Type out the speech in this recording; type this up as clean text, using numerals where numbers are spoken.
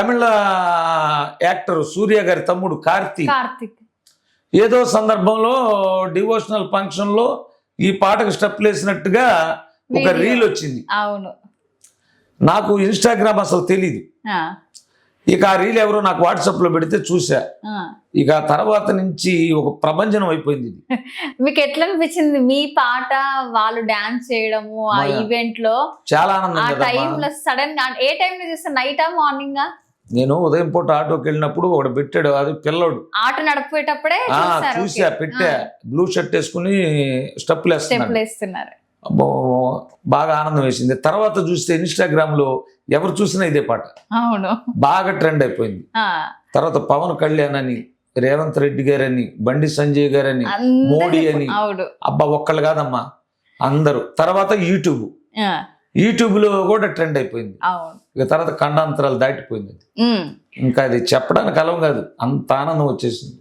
తమిళ actor సూర్య గారి తమ్ముడు కార్తీక్ కార్తిక్ ఏదో సందర్భంలో డివోషనల్ ఫంక్షన్ లో ఈ పాటకు స్టెప్ వేసినట్టుగా ఒక Video. రీల్ వచ్చింది. అవును. నాకు ఇన్స్టాగ్రామ్ అసలు తెలీదు. ఆ, ఇక ఆ రీల్ ఎవరో నాకు వాట్సాప్ లో పెడితే చూసా. ఆ. ఇక ఆ తర్వాత నుంచి ఒక ప్రభంజనం అయిపోయింది ఇది. మీకు ఎట్లా అనిపించింది మీ పాట వాళ్ళు డాన్స్ చేయడము ఆ మాయా. ఈవెంట్ లో? చాలా ఆ ఆనందం టైం కదమ్మా. లో సడన్ గా ఏ టైం లో చూస్తే నైటా మార్నింగ్ నేను ఉదయం పూట ఆటోకి వెళ్ళినప్పుడు ఒకడు పెట్టాడు, అది పిల్లడు. ఆటో నడిపోయేటప్పుడే చూసారు. చూసా, పెట్టా, బ్లూ షర్ట్ వేసుకుని స్టెప్లు స్టెప్ వేస్తున్నాడు. వేస్తున్నారు. అబ్బో, బాగా ఆనందం వేసింది. తర్వాత చూస్తే ఇన్స్టాగ్రామ్ లో ఎవరు చూసినా ఇదే పాట అవును. బాగా ట్రెండ్ అయిపోయింది. ఆ, తర్వాత పవన్ కళ్యాణ్ అని, రేవంత్ రెడ్డి గారని, బండి సంజయ్ గారని, అందరూ మోడీ అని, అవును. అబ్బా ఒక్కళ్ళు కాదమ్మా అందరూ. తర్వాత ఆ, యూట్యూబ్ లో కూడా ట్రెండ్ అయిపోయింది. అవును. ఇక తర్వాత ఖండాంతరాలు దాటిపోయింది. ఉమ్. ఇంకా అది చెప్పడానికి అలవం కాదు, అంత ఆనందం వచ్చేసింది.